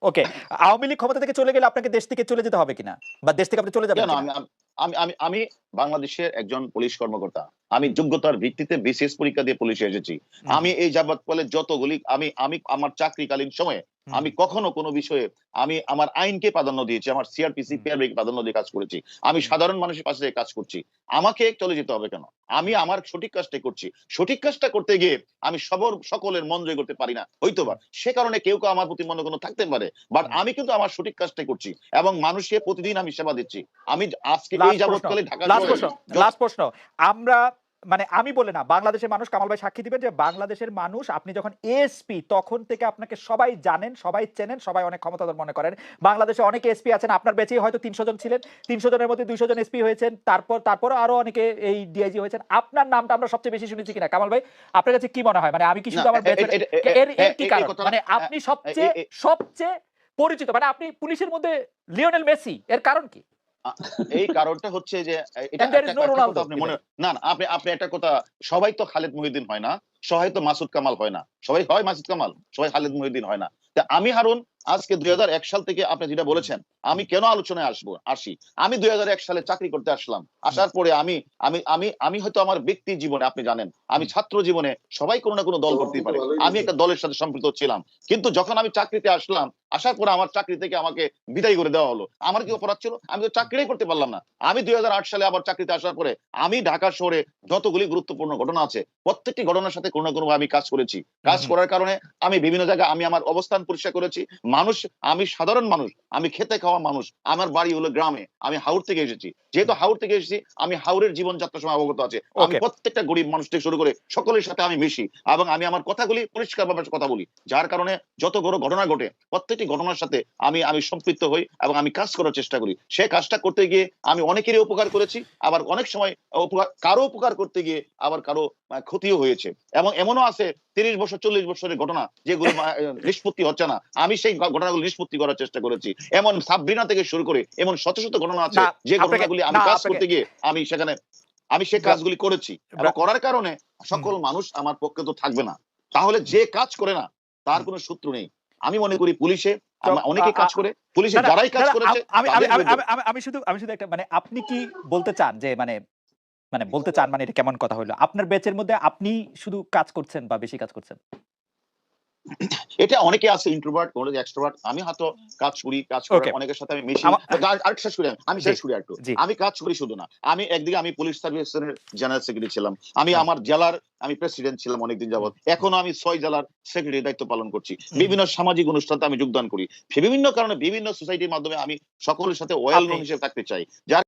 ওকে, আওয়ামী লীগ ক্ষমতা থেকে চলে গেলে আপনাকে দেশ থেকে চলে যেতে হবে কিনা, বা দেশ থেকে আপনি চলে যাবেন কেন? কিনা? আমি বাংলাদেশের একজন পুলিশ কর্মকর্তা। আমি যোগ্যতার ভিত্তিতে বিসিএস পরীক্ষা দিয়ে পুলিশে এসেছি। হুম, আমি এই যাবৎ কালে যতগুলি আমি আমি আমার চাকরিকালীন সময়ে হুম, আমি কখনো কোনো বিষয়ে আমি আমার আইনকে প্রাধান্য দিয়েছি। আমার সিআরপিসি, হুম, পিআরবি কে প্রাধান্য দিয়ে কাজ করেছি। আমি হুম, সাধারণ মানুষের পাশে থেকে কাজ করছি। আমাকে চলে যেতে হবে কেন? আমি হুম, আমার সঠিক কাজটাই করছি। সঠিক কাজটা করতে গিয়ে আমি সকলের মন জয় করতে পারি না। হয়তোবা। হুম, সে কারণে কেউ আমার প্রতি মনে কোনো থাকতে পারে। বাট হুম। আমি কিন্তু আমার সঠিক কাজটাই করছি এবং মানুষকে প্রতিদিন আমি সেবা দিচ্ছি। আমি আজকে এই লাস্ট প্রশ্ন, যাবৎকালে ঢাকা লাস্ট শহরে প্রশ্ন, যত লাস্ট প্রশ্ন। আমরা মানে আমি বলে না, বাংলাদেশের মানুষ, কামাল ভাই সাক্ষী দিবেন যে বাংলাদেশের মানুষ আপনি যখন এএসপি তখন থেকে আপনাকে সবাই জানেন, সবাই চেনেন, সবাই অনেক ক্ষমতাধর মনে করেন। বাংলাদেশে অনেক এসপি আছেন, আপনার ব্যাচেই হয়তো ৩০০ জন ছিলেন। ৩০০ জনের মধ্যে ২০০ জন এসপি হয়েছেন। তারপরও আরো অনেকে এই ডিআইজি হয়েছেন। আপনার নামটা আমরা সবচেয়ে বেশি শুনেছি কিনা? কামাল ভাই, আপনার কাছে কি মনে হয়? মানে আমি কি না শুধু আমার ব্যাচের, এর এর কি এই কারণ? কথাটা মানে আ আপনি এ সবচেয়ে এ সবচেয়ে পরিচিত, মানে আপনি পুলিশের মধ্যে লিওনেল মেসি, এর কারণ কি? আ এই কারণটা হচ্ছে যে এটা এন্ড দেয়ার একটা ইজ নো একটা কথা রোনালদো আপনি মনে ইভেন। না, না আপনি আপনি একটা কথা সবাই তো খালেদ মহিউদ্দিন হয় না। সবাই তো মাসুদ কামাল হয় না। সবাই হয় মাসুদ কামাল, সবাই খালেদ মহিউদ্দিন হয় না। তা আমি হারুন আজকে ২০০১ সাল থেকে আপনি যেটা বলেছেন, আমি কেন আলোচনায় আসি। আমি ২০০১ সালে চাকরি করতে আসলাম। আসার পরে আমি হয়তো আমার ব্যক্তি জীবনে আপনি জানেন, আমি ছাত্র জীবনে সবাই কোনো না কোনো দল করতেই পারে। আমি একটা দলের সাথে সম্পৃক্ত ছিলাম। কিন্তু যখন আমি চাকরিতে আসলাম, আসার পরে আমার চাকরি থেকে আমাকে বিদায় করে দেওয়া হলো। আমার কি অপরাধ ছিল? আমি তো চাকরিই করতে পারলাম না। আমি ২০০৮ সালে আবার চাকরিতে আসার পরে আমি ঢাকা শহরে যতগুলি গুরুত্বপূর্ণ ঘটনা আছে, প্রত্যেকটি ঘটনার সাথে কোনো না কোনোভাবে আমি কাজ করেছি। কাজ করার কারণে আমি বিভিন্ন জায়গায় আমি আমার অবস্থান পরিষ্কার করেছি। আমি সাধারণ মানুষ, আমি খেতে খাওয়া মানুষ। আমার বাড়ি হলো গ্রামে। আমি হাওর থেকে এসেছি। যেহেতু হাওর থেকে এসেছি, আমি হাওরের জীবনযাত্রার সময় অবগত আছে। আমি ওকে। প্রত্যেকটা গরিব মানুষ থেকে শুরু করে সকলের সাথে আমি মিশি এবং আমি আমার কথাগুলি পরিষ্কারভাবে কথা বলি। যার কারণে যত বড় ঘটনা ঘটে, প্রত্যেকটি ঘটনার সাথে আমি সম্পৃক্ত হই এবং আমি কাজ করার চেষ্টা করি। সে কাজটা করতে গিয়ে আমি অনেকেরই উপকার করেছি। আবার অনেক সময় কারো উপকার করতে গিয়ে আবার কারো ক্ষতিও হয়েছে। এবং এমনও আছে ৩০ বছর ৪০ বছরের ঘটনা যেগুলো নিষ্পত্তি হচ্ছে না। আমি সেই ঘটনাগুলো নিষ্পত্তি করার চেষ্টা করেছি। এমন সাবরিনা থেকে শুরু করে এমন শত, শত ঘটনা আছে না, যে আপনাকে ঘটনাগুলি আমি না কাজ আপনাকে করতে গিয়ে আমি সে ব্রা কাজগুলি করেছি। এবং ব্রা করার কারণে হুম, সকল মানুষ আমার পক্ষে তো থাকবে না। তাহলে হুম, যে কাজ করে না তার হুম। কোন শত্রু নেই। আমি মনে করি পুলিশে তো অনেকে কাজ করে। পুলিশে না, না, যারাই না, কাজ না, করেছে আমি আমি তাদের আমি বিরুদ্ধে আমি আমি আমি শুধু একটা, মানে আপনি কি বলতে চান যে মানে মানে বলতে চান, মানে এটা কেমন কথা হইলো? আপনার ব্যাচের মধ্যে আপনি শুধু কাজ করছেন বা বেশি কাজ করছেন? এটা অনেকে আছে ইন্ট্রোভার্ট, অনেকে এক্সট্রোভার্ট। আমি হয়তো কাজ করি, কাজ করার ওকে। অনেকের সাথে আমি মিশি। আমা আরেকটু শেষ করি আমি জি, শেষ করি আরেকটু। জি। আমি কাজ করি শুধু না। আমি একদিকে আমি পুলিশ সার্ভিসের জেনারেল সেক্রেটারি ছিলাম। আমি হ্যাঁ, আমার জেলার প্রেসিডেন্ট ছিলাম অনেকদিন হুম, যাবৎ। হুম, এখনো আমি ৬ জেলার সেক্রেটারির দায়িত্ব পালন করছি। হুম। বিভিন্ন সামাজিক অনুষ্ঠানে আমি যোগদান করি। বিভিন্ন কারণে বিভিন্ন সোসাইটির মাধ্যমে আমি সকলের সাথে ওয়েল আপনি নোন হিসেবে থাকতে চাই। যার